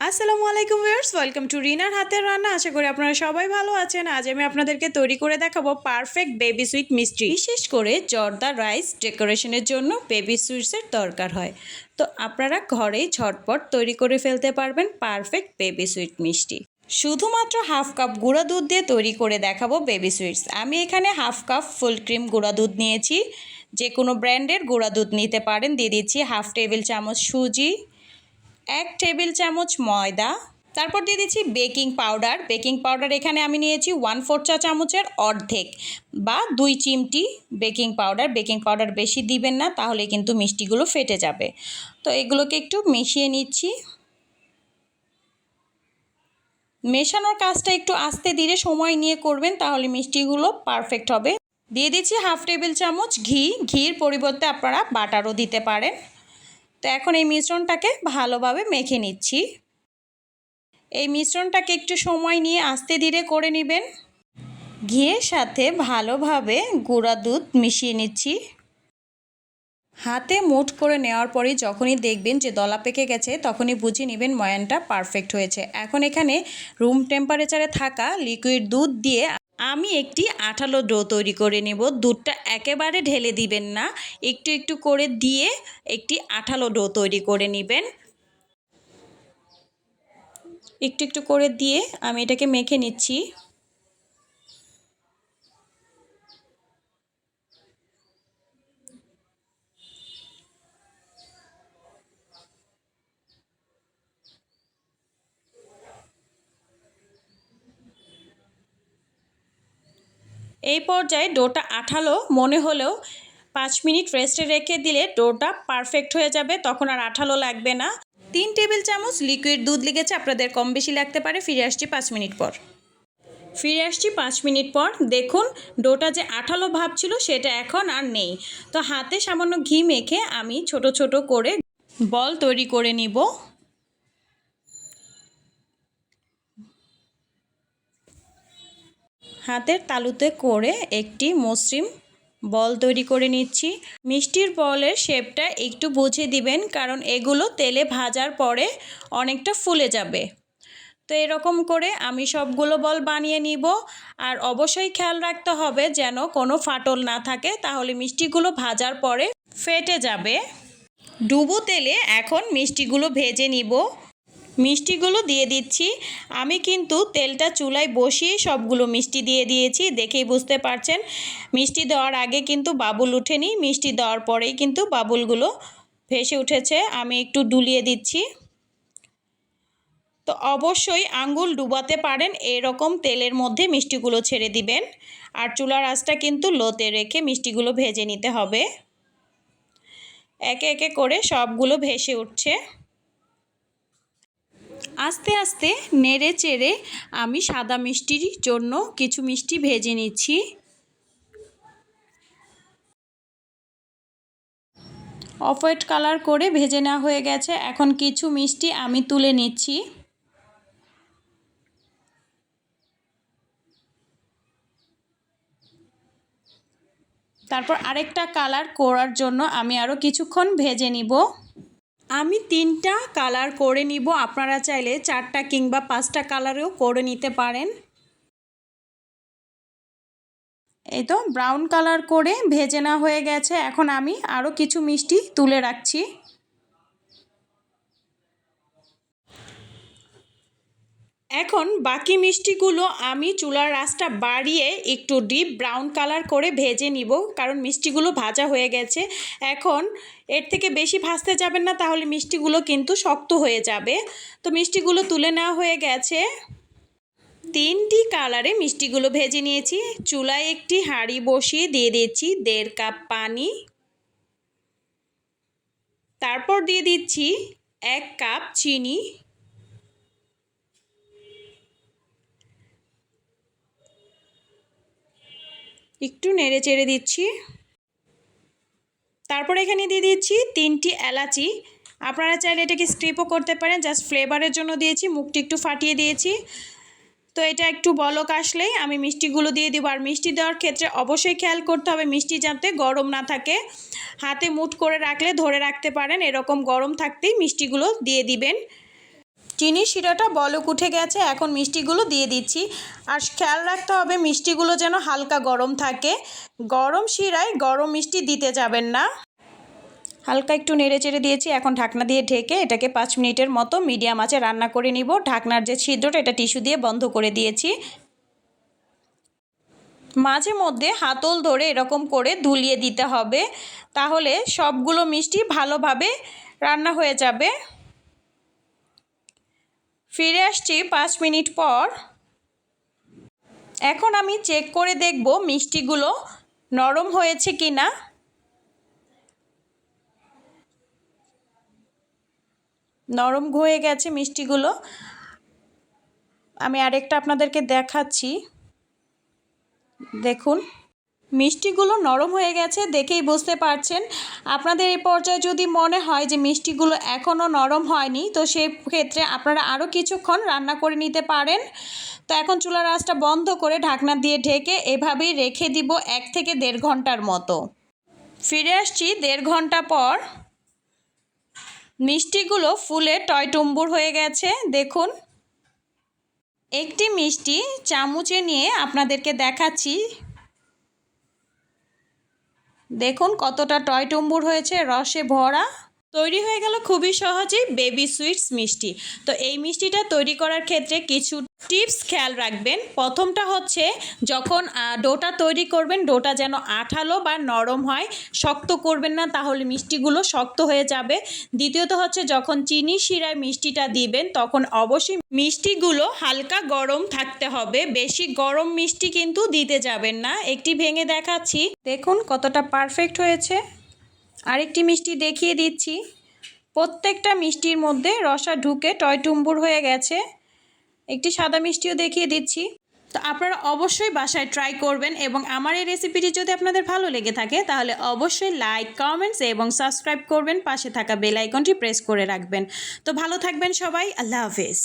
আসসালামু আলাইকুম viewers, welcome to রিনার হাতের রান্না। আশা করি আপনারা সবাই ভালো আছেন। আজ আমি আপনাদেরকে তৈরি করে দেখাবো পারফেক্ট বেবি সুইট মিষ্টি। বিশেষ করে জর্দা রাইস ডেকোরেশনের জন্য বেবি সুইটসের দরকার হয়, তো আপনারা ঘরেই ঝটপট তৈরি করে ফেলতে পারবেন পারফেক্ট বেবি সুইট মিষ্টি। শুধুমাত্র হাফ কাপ গুঁড়া দুধ দিয়ে তৈরি করে দেখাবো বেবি সুইটস। আমি এখানে হাফ কাপ ফুল ক্রিম গুঁড়া দুধ নিয়েছি, যে কোনো ব্র্যান্ডের গুঁড়া দুধ নিতে পারেন। দিয়ে দিচ্ছি হাফ টেবিল চামচ সুজি, 1 টেবিল চামচ ময়দা, তারপর দিয়ে দিচ্ছি বেকিং পাউডার। বেকিং পাউডার এখানে আমি নিয়েছি 1/4 চা চামচের অর্ধেক বা 2 চিমটি বেকিং পাউডার। বেকিং পাউডার বেশি দিবেন না, তাহলে কিন্তু মিষ্টিগুলো ফেটে যাবে। তো এগুলোকে একটু মিশিয়ে নিচ্ছি। মেশানোর কাজটা একটু আস্তে ধীরে সময় নিয়ে করবেন, তাহলে মিষ্টিগুলো পারফেক্ট হবে। দিয়ে দিচ্ছি হাফ টেবিল চামচ ঘি। ঘির পরিবর্তে আপনারা বাটারও দিতে পারেন। তো এখন এই মিশ্রণটাকে ভালোভাবে মেখে নিচ্ছি। এই মিশ্রণটাকে একটু সময় নিয়ে আস্তে ধীরে করে নেবেন। ঘিয়ের সাথে ভালোভাবে গুঁড়া দুধ মিশিয়ে নিচ্ছি। হাতে মুঠ করে নেওয়ার পরেই যখনই দেখবেন যে দলা পেকে গেছে, তখনই বুঝে নেবেন ময়ানটা পারফেক্ট হয়েছে। এখন এখানে রুম টেম্পারেচারে থাকা লিকুইড দুধ দিয়ে আমি একটি আঠালো ডো তৈরি করে নেব। দুধটা একেবারে ঢেলে দিবেন না, একটু একটু করে দিয়ে একটি আঠালো ডো তৈরি করে নেবেন। একটু একটু করে দিয়ে আমি এটাকে মেখে নিচ্ছি। এই পর্যায়ে ডোটা আঠালো মনে হলেও 5 মিনিট রেস্টে রেখে দিলে ডোটা পারফেক্ট হয়ে যাবে, তখন আর আঠালো লাগবে না। 3 টেবিল চামচ লিকুইড দুধ লেগেছে, আপনাদের কম বেশি লাগতে পারে। ফিরে আসছি 5 মিনিট পর। ফিরে আসছি 5 মিনিট পর। দেখুন ডোটা যে আঠালো ভাব ছিল সেটা এখন আর নেই। তো হাতে সামান্য ঘি মেখে আমি ছোট ছোট করে বল তৈরি করে নিব। হাতের তালুতে করে একটি মসৃণ বল তৈরি করে নিচ্ছি। মিষ্টির বলের শেপটা একটু বুঝে দিবেন, কারণ এগুলো তেলে ভাজার পরে অনেকটা ফুলে যাবে। তো এরকম করে আমি সবগুলো বল বানিয়ে নিব। আর অবশ্যই খেয়াল রাখতে হবে যেন কোনো ফাটল না থাকে, তাহলে মিষ্টিগুলো ভাজার পরে ফেটে যাবে। ডুবো তেলে এখন মিষ্টিগুলো ভেজে নিব। মিষ্টিগুলো দিয়ে দিচ্ছি। আমি কিন্তু তেলটা চুলায় বসিয়ে সবগুলো মিষ্টি দিয়ে দিয়েছি, দেখেই বুঝতে পারছেন। মিষ্টি দেওয়ার আগে কিন্তু বাবুল ওঠেনি, মিষ্টি দেওয়ার পরেই কিন্তু বাবুলগুলো ভেসে উঠেছে। আমি একটু ডুলিয়ে দিচ্ছি। তো অবশ্যই আঙ্গুল ডুবাতে পারেন, এরকম তেলের মধ্যে মিষ্টিগুলো ছেড়ে দিবেন। আর চুলার আঁচটা কিন্তু লোতে রেখে মিষ্টিগুলো ভেজে নিতে হবে। একে একে করে সবগুলো ভেসে উঠছে। আস্তে আস্তে নেড়ে চেড়ে আমি সাদা মিষ্টির জন্য কিছু মিষ্টি ভেজে নিচ্ছি। অফ হোয়াইট কালার করে ভেজে নেওয়া হয়ে গেছে। এখন কিছু মিষ্টি আমি তুলে নিচ্ছি। তারপর আরেকটা কালার করার জন্য আমি আরও কিছুক্ষণ ভেজে নিব। আমি 3টা কালার করে নিব, আপনারা চাইলে 4টা কিংবা 5টা কালারেও করে নিতে পারেন। এই তো ব্রাউন কালার করে ভেজে নেওয়া হয়ে গেছে। এখন আমি আরও কিছু মিষ্টি তুলে রাখছি। এখন বাকি মিষ্টিগুলো আমি চুলার আঁচটা বাড়িয়ে একটু ডিপ ব্রাউন কালার করে ভেজে নিব, কারণ মিষ্টিগুলো ভাজা হয়ে গেছে। এখন এর থেকে বেশি ভাজতে যাবেন না, তাহলে মিষ্টিগুলো কিন্তু শক্ত হয়ে যাবে। তো মিষ্টিগুলো তুলে নেওয়া হয়ে গেছে। 3টি কালারে মিষ্টিগুলো ভেজে নিয়েছি। চুলায় একটি হাঁড়ি বসিয়ে দিয়ে দিচ্ছি 1.5 কাপ পানি। তারপর দিয়ে দিচ্ছি 1 কাপ চিনি। একটু নেড়ে চেড়ে দিচ্ছি। তারপর এখানে দিয়ে দিচ্ছি 3টি এলাচি। আপনারা চাইলে এটাকে স্ক্রিপও করতে পারেন, জাস্ট ফ্লেভারের জন্য দিয়েছি, মুখটি একটু ফাটিয়ে দিয়েছি। তো এটা একটু বলক আসলেই আমি মিষ্টিগুলো দিয়ে দেবো। আর মিষ্টি দেওয়ার ক্ষেত্রে অবশ্যই খেয়াল করতে হবে মিষ্টি যাতে গরম না থাকে। হাতে মুঠ করে রাখলে ধরে রাখতে পারেন, এরকম গরম থাকতেই মিষ্টিগুলো দিয়ে দিবেন। চিনির শিরাটা বলক উঠে গেছে, এখন মিষ্টিগুলো দিয়ে দিচ্ছি। আর খেয়াল রাখতে হবে মিষ্টিগুলো যেন হালকা গরম থাকে, গরম শিরায় গরম মিষ্টি দিতে যাবেন না। হালকা একটু নেড়ে চেড়ে দিয়েছি, এখন ঢাকনা দিয়ে ঢেকে এটাকে 5 মিনিটের মতো মিডিয়াম আঁচে রান্না করে নিব। ঢাকনার যে ছিদ্রটা এটা টিস্যু দিয়ে বন্ধ করে দিয়েছি। মাঝে মধ্যে হাতল ধরে এরকম করে দুলিয়ে দিতে হবে, তাহলে সবগুলো মিষ্টি ভালোভাবে রান্না হয়ে যাবে। ফিরে আসছি 5 মিনিট পর। এখন আমি চেক করে দেখব মিষ্টিগুলো নরম হয়েছে কি না। নরম হয়ে গেছে মিষ্টিগুলো। আমি আরেকটা আপনাদেরকে দেখাচ্ছি, দেখুন মিষ্টিগুলো নরম হয়ে গেছে, দেখেই বুঝতে পারছেন। আপনাদের এই পর্যায়ে যদি মনে হয় যে মিষ্টিগুলো এখনও নরম হয়নি, তো সেই ক্ষেত্রে আপনারা আরও কিছুক্ষণ রান্না করে নিতে পারেন। তো এখন চুলার আঁচটা বন্ধ করে ঢাকনা দিয়ে ঢেকে এভাবেই রেখে দিব 1 থেকে 1.5 ঘন্টার মতো। ফিরে আসছি 1.5 ঘন্টা পর। মিষ্টিগুলো ফুলে টয়টুম্বুর হয়ে গেছে, দেখুন। একটি মিষ্টি চামচে নিয়ে আপনাদেরকে দেখাচ্ছি, দেখুন কতটা টয়টুম্বুর হয়েছে, রসে ভরা। তৈরি হয়ে গেল খুবই সহজেই বেবি সুইটস মিষ্টি। তো এই মিষ্টিটা তৈরি করার ক্ষেত্রে কিছু টিপস খেয়াল রাখবেন। প্রথমটা হচ্ছে, যখন ডোটা তৈরি করবেন ডোটা যেন আঠালো বা নরম হয়, শক্ত করবেন না, তাহলে মিষ্টিগুলো শক্ত হয়ে যাবে। দ্বিতীয়ত হচ্ছে, যখন চিনি শিরায় মিষ্টিটা দিবেন তখন অবশ্যই মিষ্টিগুলো হালকা গরম থাকতে হবে, বেশি গরম মিষ্টি কিন্তু দিতে যাবেন না। একটি ভেঙে দেখাচ্ছি, দেখুন কতটা পারফেক্ট হয়েছে। আরেকটি মিষ্টি দেখিয়ে দিচ্ছি, প্রত্যেকটা মিষ্টির মধ্যে রসা ঢুকে টয়টুম্বুর হয়ে গেছে। একটি সাদা মিষ্টিও দেখিয়ে দিচ্ছি। তো আপনারা অবশ্যই বাসায় ট্রাই করবেন, এবং আমার এই রেসিপিটি যদি আপনাদের ভালো লেগে থাকে তাহলে অবশ্যই লাইক, কমেন্টস এবং সাবস্ক্রাইব করবেন, পাশে থাকা বেল আইকনটি প্রেস করে রাখবেন। তো ভালো থাকবেন সবাই, আল্লাহ হাফেজ।